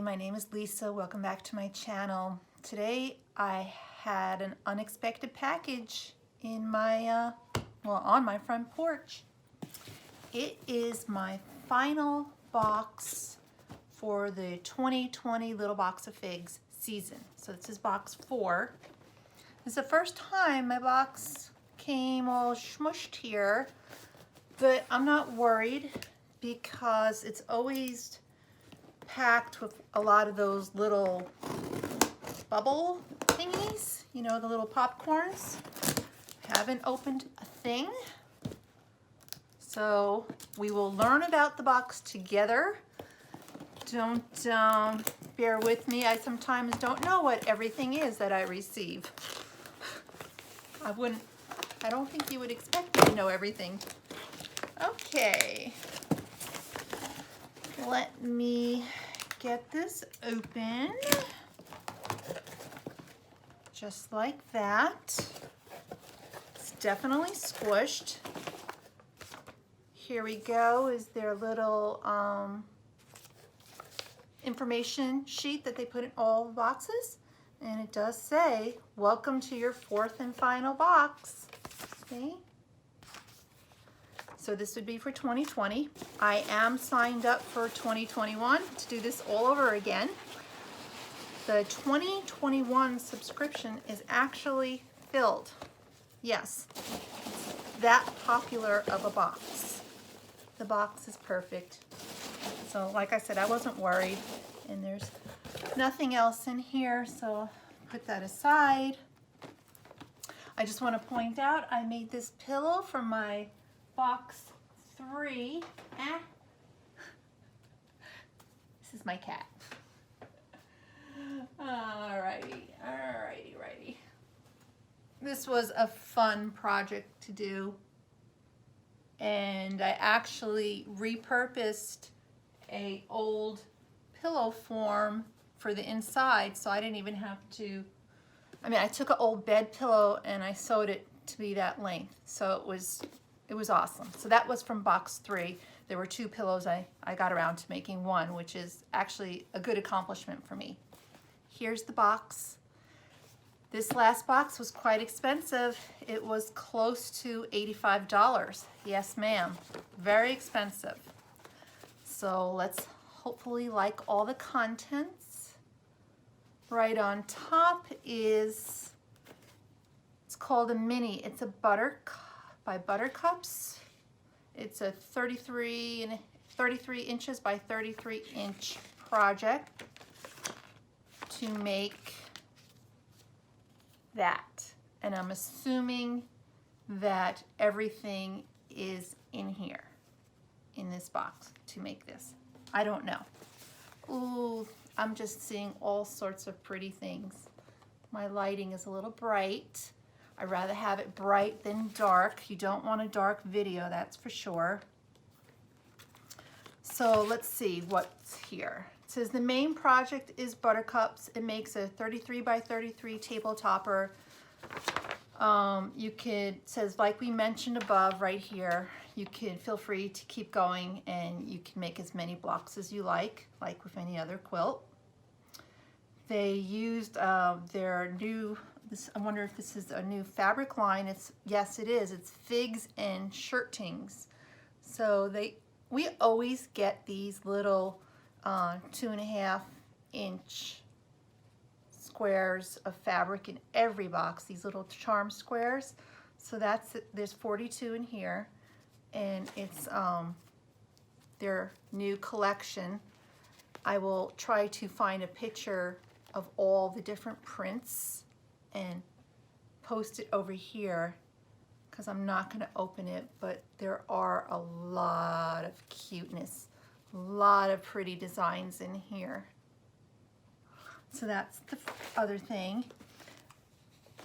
my name is Lisa. Welcome back to my channel. Today I had an unexpected package in my, on my front porch. It is my final box for the 2020 Little Box of Figs season. So this is box 4. This is the first time my box came all smushed here, but I'm not worried because it's always packed with a lot of those little bubble thingies, you know, the little popcorns. Haven't opened a thing. So we will learn about the box together. Don't bear with me. I sometimes don't know what everything is that I receive. I don't think you would expect me to know everything. Okay. Let me get this open. Just like that. It's definitely squished. Here we go, is their little information sheet that they put in all the boxes. And it does say, welcome to your 4th and final box. See? So this would be for 2020. I am signed up for 2021 to do this all over again. The 2021 subscription is actually filled. Yes, it's that popular of a box. The box is perfect. So like I said, I wasn't worried. And there's nothing else in here, so put that aside. I just want to point out I made this pillow for my box 3. This is my cat. Alrighty. This was a fun project to do. And I actually repurposed a old pillow form for the inside, so I didn't even have to, I took an old bed pillow and I sewed it to be that length. So it was awesome. So that was from box 3. There were 2 pillows. I got around to making 1, which is actually a good accomplishment for me. Here's the box. This last box was quite expensive. It was close to $85. Yes, ma'am. Very expensive. So let's hopefully like all the contents. Right on top is, it's called a mini. It's a by Buttercups. It's a 33 inches by 33 inch project to make that. And I'm assuming that everything is in here, in this box to make this. I don't know. Ooh, I'm just seeing all sorts of pretty things. My lighting is a little bright. I'd rather have it bright than dark. You don't want a dark video, that's for sure. So let's see what's here. It says the main project is Buttercups. It makes a 33 by 33 table topper. It says, like we mentioned above right here, you can feel free to keep going and you can make as many blocks as you like with any other quilt. They used their new, I wonder if this is a new fabric line. Yes, it is. It's Figs and Shirtings. So we always get these little 2.5 inch squares of fabric in every box, these little charm squares. So there's 42 in here, and it's their new collection. I will try to find a picture of all the different prints and post it over here because I'm not going to open it, but there are a lot of cuteness, a lot of pretty designs in here. So that's the other thing.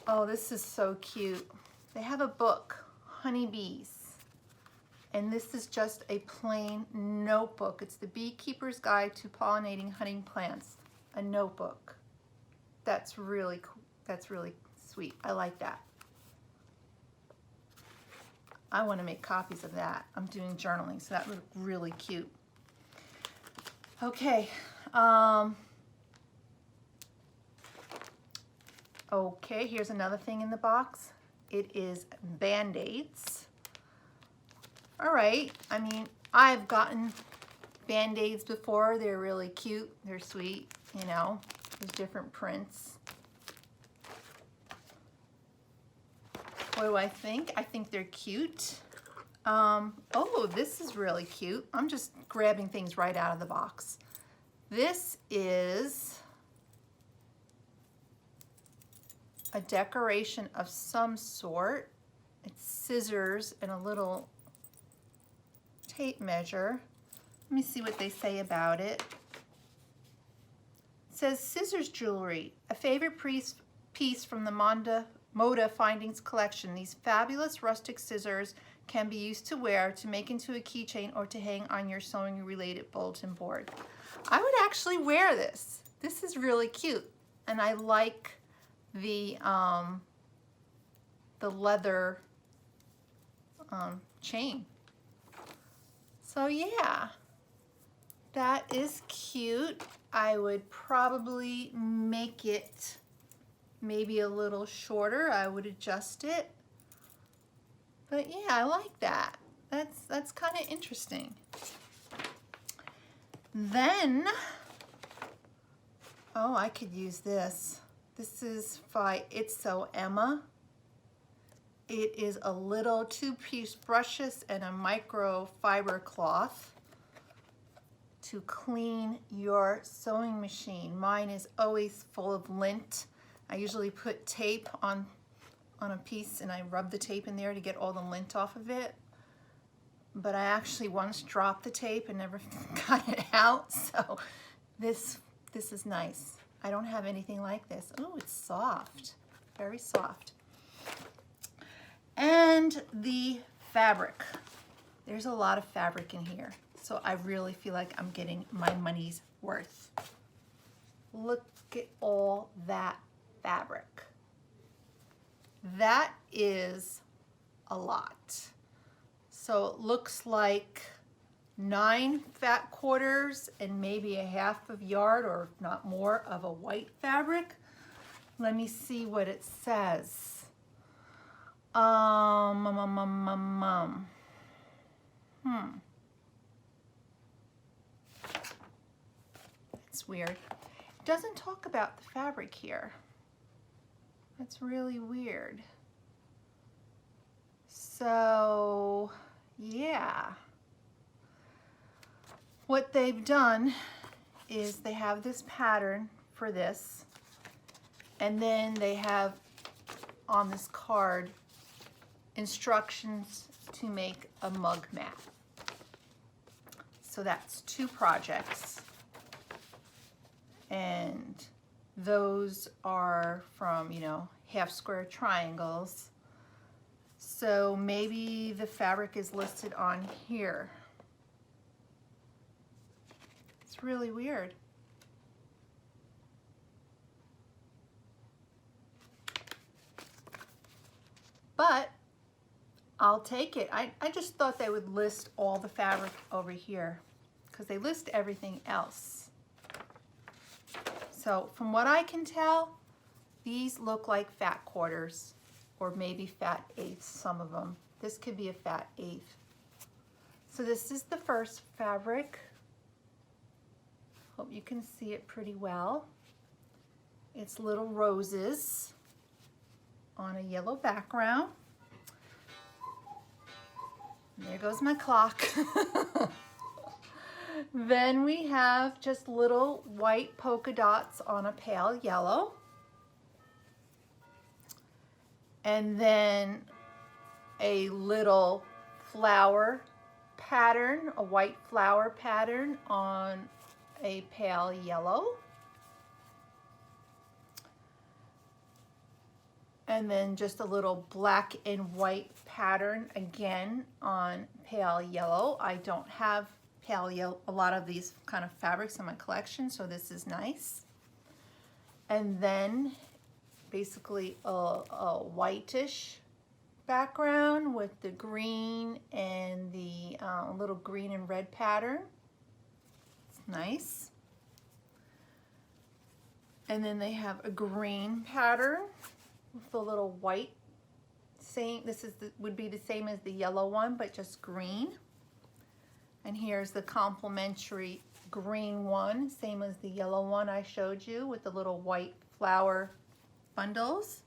Oh, this is so cute. They have a book, Honeybees. And this is just a plain notebook. It's the Beekeeper's Guide to Pollinating Honey Plants, a notebook. That's really cool. That's really sweet. I like that. I want to make copies of that. I'm doing journaling, so that would look really cute. Okay, Okay, here's another thing in the box. It is Band-Aids. All right, I mean, I've gotten Band-Aids before. They're really cute. They're sweet, you know. There's different prints. What do I think? I think they're cute. Oh, this is really cute. I'm just grabbing things right out of the box. This is a decoration of some sort. It's scissors and a little tape measure. Let me see what they say about it. It says scissors jewelry, a favorite piece from the Moda Findings collection. These fabulous rustic scissors can be used to wear, to make into a keychain, or to hang on your sewing related bulletin board. I would actually wear this. This is really cute, and I like the leather chain. So yeah, that is cute. I would probably make it maybe a little shorter. I would adjust it. But yeah, I like that. That's kind of interesting. Then, oh, I could use this. This is by It's So Emma. It is a little 2-piece brushes and a microfiber cloth to clean your sewing machine. Mine is always full of lint. I usually put tape on a piece and I rub the tape in there to get all the lint off of it. But I actually once dropped the tape and never got it out. So this is nice. I don't have anything like this. Oh, it's soft, very soft. And the fabric. There's a lot of fabric in here. So I really feel like I'm getting my money's worth. Look at all that fabric. That is a lot. So it looks like 9 fat quarters and maybe a half of yard, or if not more, of a white fabric. Let me see what it says. It's weird. It doesn't talk about the fabric here. That's really weird. So, yeah. What they've done is they have this pattern for this, and then they have on this card instructions to make a mug mat. So that's 2 projects. And those are from, you know, half square triangles. So maybe the fabric is listed on here. It's really weird. But I'll take it. I just thought they would list all the fabric over here because they list everything else. So from what I can tell, these look like fat quarters or maybe fat eighths, some of them. This could be a fat eighth. So this is the first fabric. Hope you can see it pretty well. It's little roses on a yellow background. And there goes my clock. Then we have just little white polka dots on a pale yellow. And then a little flower pattern, a white flower pattern on a pale yellow. And then just a little black and white pattern again on pale yellow. I don't have pale yellow, a lot of these kind of fabrics in my collection, so this is nice. And then basically a whitish background with the green and the little green and red pattern. It's nice. And then they have a green pattern with a little white. This is would be the same as the yellow one, but just green. And here's the complementary green one, same as the yellow one I showed you with the little white flower bundles.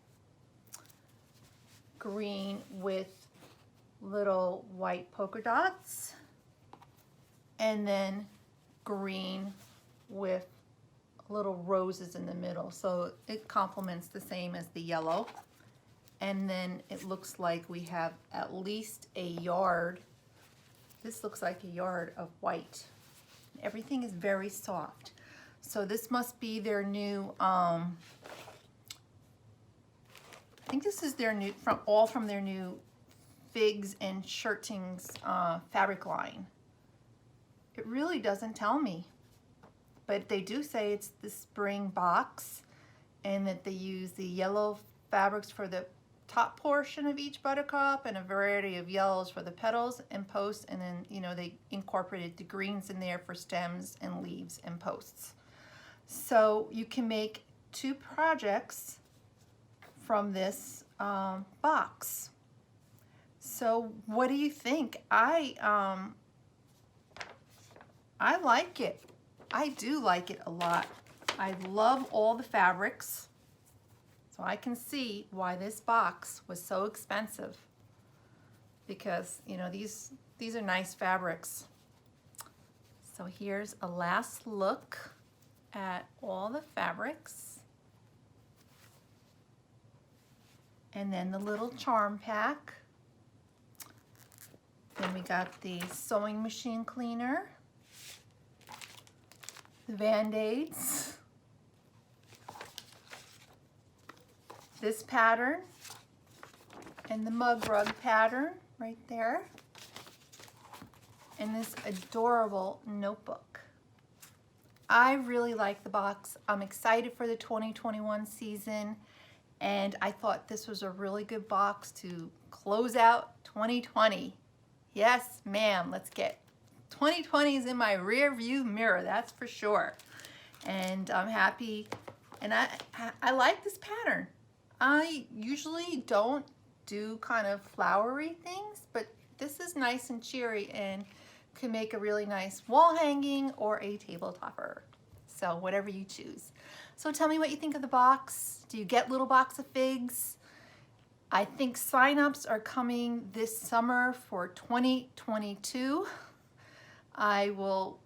Green with little white polka dots. And then green with little roses in the middle. So it complements the same as the yellow. And then it looks like we have at least a yard. This looks like a yard of white. Everything is very soft. So this must be their new, I think this is their new, all from their new Figs and Shirtings fabric line. It really doesn't tell me, but they do say it's the spring box and that they use the yellow fabrics for the top portion of each buttercup and a variety of yellows for the petals and posts, and then, you know, they incorporated the greens in there for stems and leaves and posts. So you can make 2 projects from this box. So what do you think? I like it. I do like it a lot. I love all the fabrics. So I can see why this box was so expensive, because, you know, these are nice fabrics. So here's a last look at all the fabrics. And then the little charm pack. Then we got the sewing machine cleaner, the Band-Aids, this pattern, and the mug rug pattern right there, and this adorable notebook. I really like the box. I'm excited for the 2021 season, and I thought this was a really good box to close out 2020. Yes, ma'am, let's get 2020 is in my rear view mirror, that's for sure. And I'm happy, and I like this pattern. I usually don't do kind of flowery things, but this is nice and cheery and can make a really nice wall hanging or a table topper. So whatever you choose. So tell me what you think of the box. Do you get little box of figs? I think sign-ups are coming this summer for 2022. I will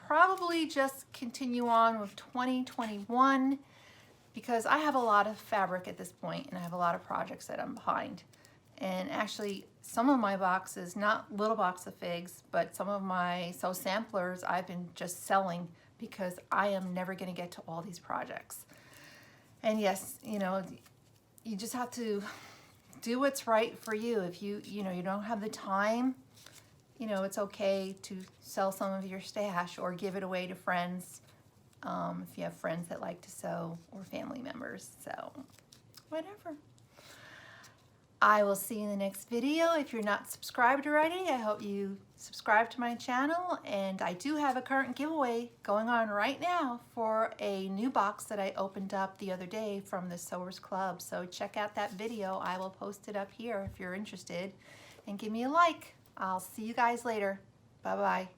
probably just continue on with 2021 because I have a lot of fabric at this point and I have a lot of projects that I'm behind. And actually some of my boxes, not little box of figs, but some of my sew samplers I've been just selling because I am never going to get to all these projects. And yes, you know, you just have to do what's right for you. If you don't have the time, you know, it's okay to sell some of your stash or give it away to friends. If you have friends that like to sew or family members, so whatever. I will see you in the next video. If you're not subscribed already, I hope you subscribe to my channel, and I do have a current giveaway going on right now for a new box that I opened up the other day from the Sewers Club. So check out that video. I will post it up here if you're interested, and give me a like. I'll see you guys later. Bye-bye.